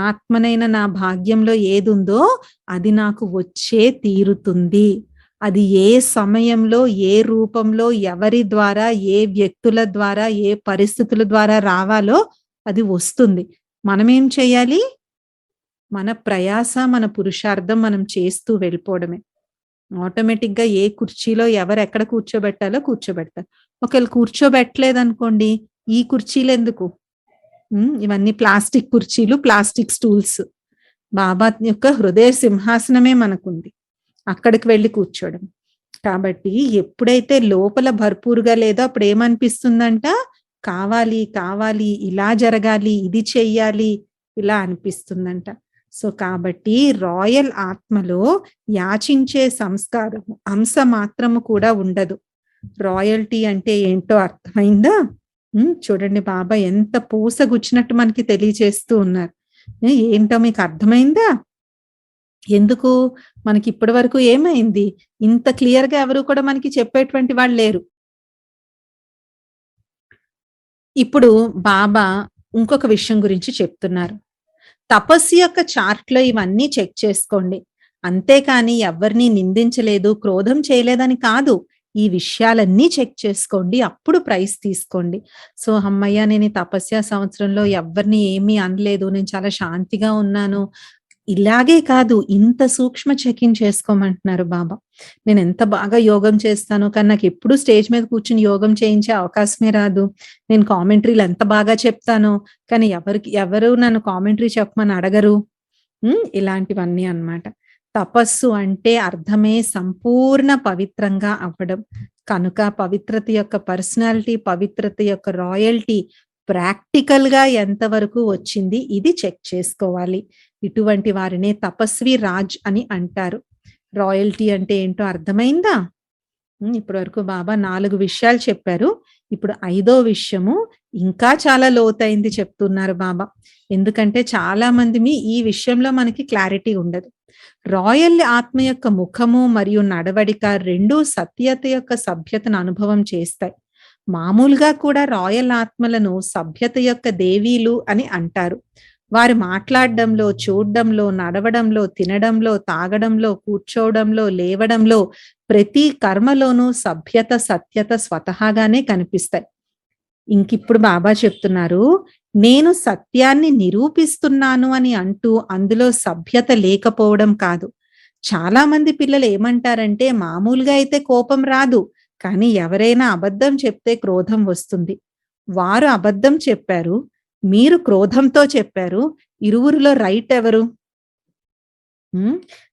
ఆత్మనైన నా భాగ్యంలో ఏదుందో అది నాకు వచ్చే తీరుతుంది. అది ఏ సమయంలో, ఏ రూపంలో, ఎవరి ద్వారా, ఏ వ్యక్తుల ద్వారా, ఏ పరిస్థితుల ద్వారా రావాలో అది వస్తుంది. మనమేం చేయాలి? మన ప్రయాస, మన పురుషార్థం మనం చేస్తూ వెళ్ళిపోవడమే. ఆటోమేటిక్‌గా ఏ కుర్చీలో ఎవరెక్కడ కూర్చోబెట్టాలో కూర్చోబెడతారు. ఒకవేళ కూర్చోబెట్టలేదనుకోండి, ఈ కుర్చీలెందుకు? ఇవన్నీ ప్లాస్టిక్ కుర్చీలు, ప్లాస్టిక్ స్టూల్స్. బాబా యొక్క హృదయ సింహాసనమే మనకుంది. అక్కడికి వెళ్లి కూర్చోవడం. కాబట్టి ఎప్పుడైతే లోపల భర్పూర్‌గా లేదో అప్పుడేమనిపిస్తుందంట, కావాలి, కావాలి, ఇలా జరగాలి, ఇది చెయ్యాలి, ఇలా అనిపిస్తుందంట. సో, కాబట్టి రాయల్ ఆత్మలో యాచించే సంస్కారం అంశ మాత్రము కూడా ఉండదు. రాయల్టీ అంటే ఏంటో అర్థమైందా? చూడండి బాబా ఎంత పూసగుచ్చినట్టు మనకి తెలియచేస్తూ ఉన్నారు. ఏంటో మీకు అర్థమైందా? ఎందుకు? మనకి ఇప్పటి వరకు ఏమైంది? ఇంత క్లియర్‌గా ఎవరు కూడా మనకి చెప్పేటువంటి వాళ్ళు లేరు. ఇప్పుడు బాబా ఇంకొక విషయం గురించి చెప్తున్నారు. తపస్సు యొక్క చార్ట్‌లో ఇవన్నీ చెక్ చేసుకోండి. అంతేకాని ఎవరిని నిందించలేదు, క్రోధం చేయలేదని కాదు. ఈ విషయాలన్నీ చెక్ చేసుకోండి. అప్పుడు ప్రైజ్ తీసుకోండి. సో, హమ్మయ్య! నేను ఈ తపస్య సంవత్సరంలో ఎవ్వరిని ఏమీ అనలేదు. నేను చాలా శాంతిగా ఉన్నాను. ఇలాగే కాదు, ఇంత సూక్ష్మ చెకింగ్ చేసుకోమంటున్నారు బాబా. నేనెంత బాగా యోగం చేస్తాను, కానీ నాకెప్పుడు స్టేజ్ మీద కూర్చొని యోగం చేయించే అవకాశమే రాదు. నేను కామెంటరీలు ఎంత బాగా చెప్తానో, కానీ ఎవరు నన్ను కామెంటరీ చెప్పమని అడగరు. ఇలాంటివన్నీ అన్నమాట. తపస్సు అంటే అర్థమే సంపూర్ణ పవిత్రంగా అవ్వడం. కనుక పవిత్రత యొక్క పర్సనాలిటీ, పవిత్రత యొక్క రాయల్టీ ప్రాక్టికల్‌గా ఎంతవరకు వచ్చింది ఇది చెక్ చేసుకోవాలి. ఇటువంటి వారినే తపస్వి రాజ్ అని అంటారు. రాయల్టీ అంటే ఏంటో అర్థమైందా? ఇప్పటి వరకు బాబా 4 విషయాలు చెప్పారు. ఇప్పుడు 5వ విషయము ఇంకా చాలా లోతైంది చెప్తున్నారు బాబా. ఎందుకంటే చాలా మందిమి ఈ విషయంలో మనకి క్లారిటీ ఉండదు. రాయల్ ఆత్మ యొక్క ముఖము మరియు నడవడిక రెండూ సత్యత యొక్క సభ్యతను అనుభవం చేస్తాయి. మామూలుగా కూడా రాయల్ ఆత్మలను సభ్యత యొక్క దేవీలు అని అంటారు. వారు మాట్లాడడంలో, చూడడంలో, నడవడంలో, తినడంలో, తాగడంలో, కూర్చోవడంలో, లేవడంలో ప్రతి కర్మలోనూ సభ్యత, సత్యత స్వతహాగానే కనిపిస్తాయి. ఇంకిప్పుడు బాబా చెప్తున్నారు, నేను సత్యాన్ని నిరూపిస్తున్నాను అని అంటూ అందులో సభ్యత లేకపోవడం కాదు. చాలా మంది పిల్లలు ఏమంటారంటే మామూలుగా అయితే కోపం రాదు. కానీ ఎవరైనా అబద్ధం చెప్తే క్రోధం వస్తుంది. వారు అబద్ధం చెప్పారు. మీరు క్రోధంతో చెప్పారు. ఇరువురిలో రైట్ ఎవరు?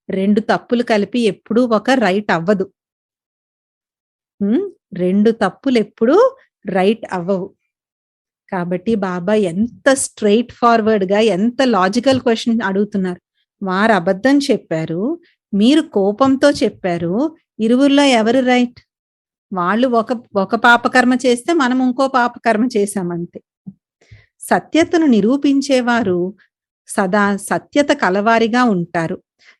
2 తప్పులు కలిపి ఎప్పుడూ ఒక రైట్ అవ్వదు. 2 తప్పులెప్పుడూ రైట్ అవ్వవు. కాబట్టి బాబా ఎంత స్ట్రెయిట్ ఫార్వర్డ్‌గా ఎంత లాజికల్ క్వెషన్ అడుగుతున్నారు. వారు అబద్ధం చెప్పారు. మీరు కోపంతో చెప్పారు. ఇరువురిలో ఎవరు రైట్? వాళ్ళు ఒక పాపకర్మ చేస్తే మనం ఇంకో పాపకర్మ చేశామంతే. సత్యతను నిరూపించేవారు సదా సత్యత కలవారిగా ఉంటారు.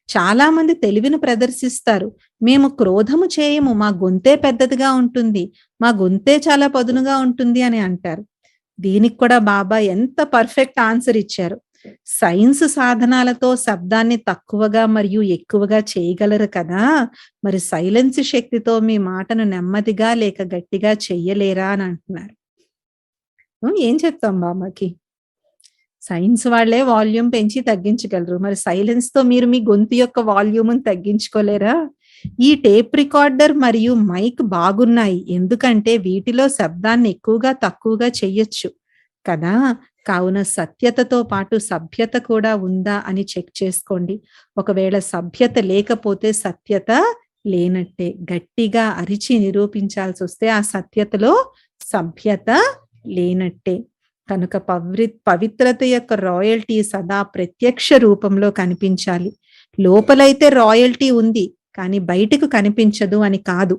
చాలా మంది తెలివిని ప్రదర్శిస్తారు. మేము క్రోధము చేయము. మా గొంతే పెద్దదిగా ఉంటుంది. మా గొంతే చాలా పదునుగా ఉంటుంది అని అంటారు. దీనికి కూడా బాబా ఎంత పర్ఫెక్ట్ ఆన్సర్ ఇచ్చారు. సైన్స్ సాధనాలతో శబ్దాన్ని తక్కువగా మరియు ఎక్కువగా చేయగలరు కదా! మరి సైలెన్స్ శక్తితో మీ మాటను నెమ్మదిగా లేక గట్టిగా చెయ్యలేరా అని అంటున్నారు. ఏం చెప్తాం బాబాకి? సైన్స్ వాళ్ళే వాల్యూమ్ పెంచి తగ్గించగలరు. మరి సైలెన్స్‌తో మీరు మీ గొంతు యొక్క వాల్యూమ్‌ని తగ్గించుకోలేరా? ఈ టేప్ రికార్డర్ మరియు మైక్ బాగున్నాయి. ఎందుకంటే వీటిలో శబ్దాన్ని ఎక్కువగా, తక్కువగా చెయ్యొచ్చు కదా! కావున సత్యతతో పాటు సభ్యత కూడా ఉందా అని చెక్ చేసుకోండి. ఒకవేళ సభ్యత లేకపోతే సత్యత లేనట్టే. గట్టిగా అరిచి నిరూపించాల్సొస్తే ఆ సత్యతలో సభ్యత లేనట్టే. కనుక పవిత్రత యొక్క రాయల్టీ సదా ప్రత్యక్ష రూపంలో కనిపించాలి. లోపలైతే రాయల్టీ ఉంది, కానీ బయటకు కనిపించదు అని కాదు.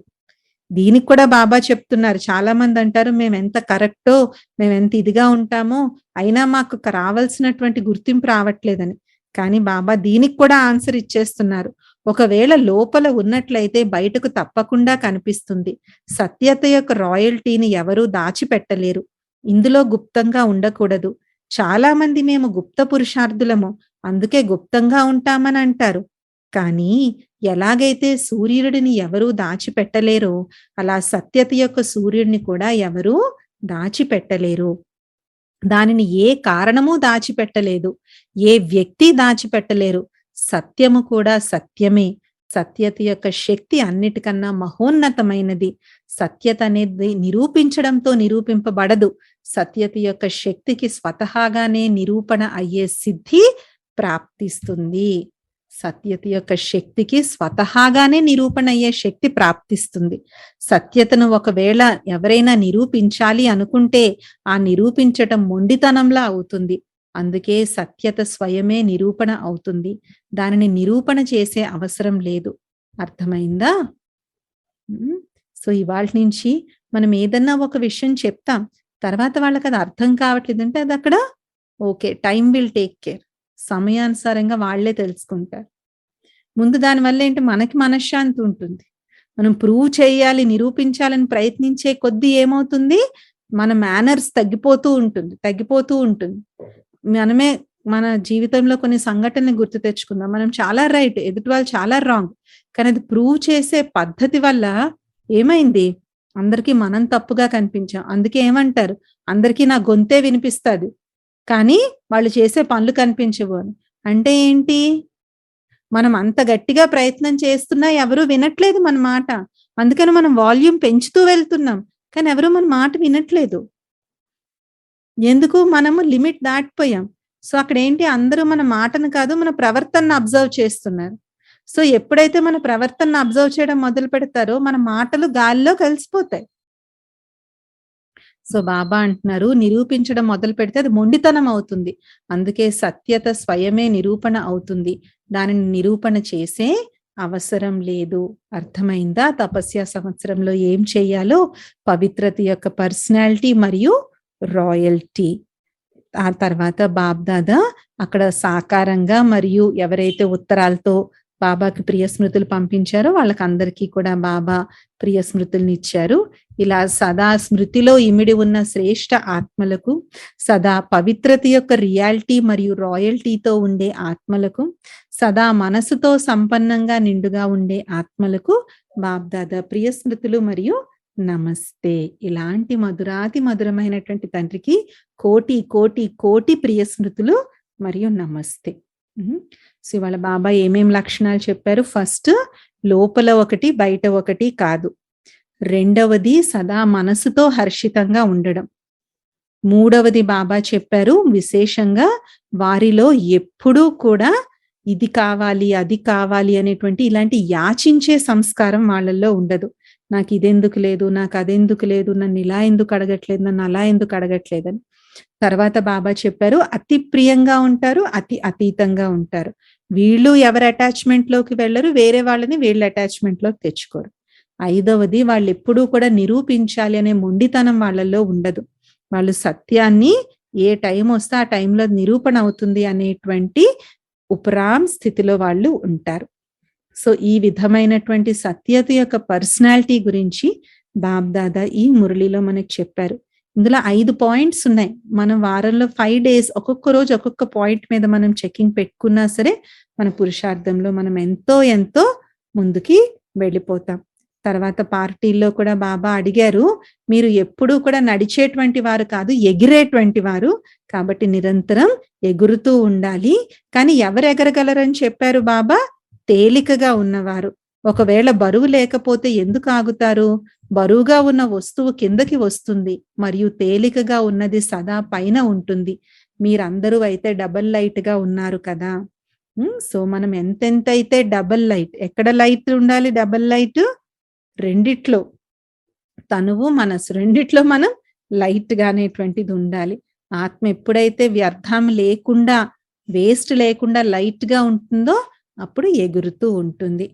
దీనికి కూడా బాబా చెప్తున్నారు. చాలా మంది అంటారు, మేమెంత కరెక్టో, మేమెంత ఇదిగా ఉంటామో, అయినా మాకు రావాల్సినటువంటి గుర్తింపు రావట్లేదని. కానీ బాబా దీనికి కూడా ఆన్సర్ ఇచ్చేస్తున్నారు. ఒకవేళ లోపల ఉన్నట్లయితే బయటకు తప్పకుండా కనిపిస్తుంది. సత్యత యొక్క రాయల్టీని ఎవరూ దాచిపెట్టలేరు. ఇందులో గుప్తంగా ఉండకూడదు. చాలా మంది మేము గుప్త పురుషార్థులము, అందుకే గుప్తంగా ఉంటామని అంటారు. కానీ ఎలాగైతే సూర్యుడిని ఎవరూ దాచిపెట్టలేరో, అలా సత్యత యొక్క సూర్యుడిని కూడా ఎవరూ దాచిపెట్టలేరు. దానిని ఏ కారణము దాచిపెట్టలేదు. ఏ వ్యక్తి దాచిపెట్టలేరు. సత్యము కూడా సత్యమే. సత్యత యొక్క శక్తి అన్నిటికన్నా మహోన్నతమైనది. సత్యత అనేది నిరూపించడంతో నిరూపింపబడదు. సత్యత యొక్క శక్తికి స్వతహాగానే నిరూపణ అయ్యే సిద్ధి ప్రాప్తిస్తుంది. సత్యత యొక్క శక్తికి స్వతహాగానే నిరూపణ అయ్యే శక్తి ప్రాప్తిస్తుంది. సత్యతను ఒకవేళ ఎవరైనా నిరూపించాలి అనుకుంటే ఆ నిరూపించటం మొండితనంలా అవుతుంది. అందుకే సత్యత స్వయమే నిరూపణ అవుతుంది. దానిని నిరూపణ చేసే అవసరం లేదు. అర్థమైందా? సో ఇవాల్టి నుంచి మనం ఏదన్నా ఒక విషయం చెప్తాం, తర్వాత వాళ్ళకి అది అర్థం కావట్లేదంటే అది అక్కడ okay, time will take care. సమయానుసారంగా వాళ్ళే తెలుసుకుంటారు. ముందు దానివల్ల ఏంటి, మనకి మనశ్శాంతి ఉంటుంది. మనం ప్రూవ్ చేయాలి, నిరూపించాలని ప్రయత్నించే కొద్దీ ఏమవుతుంది, మన మేనర్స్ తగ్గిపోతూ ఉంటుంది. మనమే మన జీవితంలో కొన్ని సంఘటనలు గుర్తు తెచ్చుకుందాం. మనం చాలా రైట్, ఎదుటి వాళ్ళు చాలా రాంగ్. కానీ అది ప్రూవ్ చేసే పద్ధతి వల్ల ఏమైంది, అందరికీ మనం తప్పుగా కనిపించాం. అందుకే ఏమంటారు, అందరికీ నా గొంతే వినిపిస్తుంది కానీ వాళ్ళు చేసే పనులు కనిపించవు అని. అంటే ఏంటి, మనం అంత గట్టిగా ప్రయత్నం చేస్తున్నా ఎవరు వినట్లేదు మన మాట. అందుకని మనం వాల్యూమ్ పెంచుతూ వెళ్తున్నాం, కానీ ఎవరు మన మాట వినట్లేదు. ఎందుకు, మనము లిమిట్ దాటిపోయాం. సో అక్కడ ఏంటి, అందరూ మన మాటను కాదు మన ప్రవర్తనను అబ్జర్వ్ చేస్తున్నారు. సో ఎప్పుడైతే మన ప్రవర్తనను అబ్జర్వ్ చేయడం మొదలు పెడతారో మన మాటలు గాలిలో కలిసిపోతాయి. సో బాబా అంటున్నారు, నిరూపించడం మొదలు పెడితే అది మొండితనం అవుతుంది. అందుకే సత్యత స్వయమే నిరూపణ అవుతుంది. దానిని నిరూపణ చేసే అవసరం లేదు. అర్థమైందా? తపస్య సంవత్సరంలో ఏం చేయాలో, పవిత్రత యొక్క పర్సనాలిటీ మరియు రాయల్టీ. ఆ తర్వాత బాబ్దాదా అక్కడ సాకారంగా మరియు ఎవరైతే ఉత్తరాలతో బాబాకి ప్రియ స్మృతులు పంపించారో వాళ్ళకందరికీ కూడా బాబా ప్రియ స్మృతుల్ని ఇచ్చారు. ఇలా సదా స్మృతిలో ఇమిడి ఉన్న శ్రేష్ఠ ఆత్మలకు, సదా పవిత్రత యొక్క రియాలిటీ మరియు రాయల్టీతో ఉండే ఆత్మలకు, సదా మనసుతో సంపన్నంగా నిండుగా ఉండే ఆత్మలకు బాబ్దాదా ప్రియ స్మృతులు మరియు నమస్తే. ఇలాంటి మధురాతి మధురమైనటువంటి తండ్రికి కోటి కోటి కోటి ప్రియ స్మృతులు మరియు నమస్తే. సో ఇవాళ బాబా ఏమేం లక్షణాలు చెప్పారు? ఫస్ట్, లోపల ఒకటి బయట ఒకటి కాదు. రెండవది, సదా మనసుతో హర్షితంగా ఉండడం. మూడవది బాబా చెప్పారు, విశేషంగా వారిలో ఎప్పుడూ కూడా ఇది కావాలి అది కావాలి అనేటువంటి ఇలాంటి యాచించే సంస్కారం వాళ్ళల్లో ఉండదు. నాకు ఇదెందుకు లేదు, నాకు అదెందుకు లేదు, నన్ను ఇలా ఎందుకు అడగట్లేదు, నన్ను అలా ఎందుకు అడగట్లేదని. తర్వాత బాబా చెప్పారు, అతి ప్రియంగా ఉంటారు, అతి అతీతంగా ఉంటారు. వీళ్ళు ఎవరి అటాచ్మెంట్ లోకి వెళ్ళరు, వేరే వాళ్ళని వీళ్ళ అటాచ్మెంట్ లోకి తెచ్చుకోరు. ఐదవది, వాళ్ళు ఎప్పుడూ కూడా నిరూపించాలి అనే మొండితనం వాళ్ళల్లో ఉండదు. వాళ్ళు సత్యాన్ని ఏ టైం వస్తే ఆ టైంలో నిరూపణ అవుతుంది అనేటువంటి ఉపరామ్ స్థితిలో వాళ్ళు ఉంటారు. సో ఈ విధమైనటువంటి సత్యత యొక్క పర్సనాలిటీ గురించి బాబ్దాదా ఈ మురళిలో మనకు చెప్పారు. ఇందులో 5 పాయింట్స్ ఉన్నాయి. మనం వారంలో 5 డేస్ ఒక్కొక్క రోజు ఒక్కొక్క పాయింట్ మీద మనం చెకింగ్ పెట్టుకున్నా సరే మన పురుషార్థంలో మనం ఎంతో ఎంతో ముందుకి వెళ్ళిపోతాం. తర్వాత పార్టీల్లో కూడా బాబా అడిగారు, మీరు ఎప్పుడూ కూడా నడిచేటువంటి వారు కాదు, ఎగిరేటువంటి వారు. కాబట్టి నిరంతరం ఎగురుతూ ఉండాలి. కానీ ఎవరు ఎగరగలరని చెప్పారు బాబా? తేలికగా ఉన్నవారు. ఒకవేళ బరువు లేకపోతే ఎందుకు ఆగుతారు? బరువుగా ఉన్న వస్తువు కిందకి వస్తుంది మరియు తేలికగా ఉన్నది సదా పైన ఉంటుంది. మీరందరూ అయితే డబల్ లైట్ గా ఉన్నారు కదా. సో మనం ఎంతెంత అయితే డబల్ లైట్, ఎక్కడ లైట్ ఉండాలి? డబల్ లైట్ రెండిట్లో, తనువు మనసు రెండిట్లో మనం లైట్ గా అనేటువంటిది ఉండాలి. ఆత్మ ఎప్పుడైతే వ్యర్థం లేకుండా, వేస్ట్ లేకుండా లైట్ గా ఉంటుందో అప్పుడు ఎగురుతూ ఉంటుంది.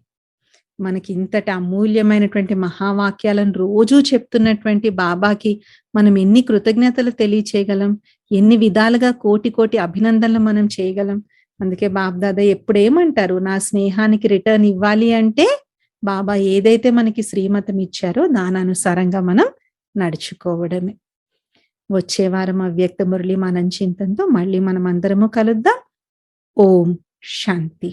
మనకి ఇంతటి అమూల్యమైనటువంటి మహావాక్యాలను రోజూ చెప్తున్నటువంటి బాబాకి మనం ఎన్ని కృతజ్ఞతలు తెలియచేయగలం, ఎన్ని విధాలుగా కోటి కోటి అభినందనలు మనం చేయగలం. అందుకే బాబ్దాదా ఎప్పుడేమంటారు, నా స్నేహానికి రిటర్న్ ఇవ్వాలి అంటే బాబా ఏదైతే మనకి శ్రీమతం ఇచ్చారో దాని అనుసారంగా మనం నడుచుకోవడమే. వచ్చే వారం అవ్యక్త మురళి మనం చింతనతో మళ్ళీ మనం అందరము కలుద్దాం. ఓం శాంతి.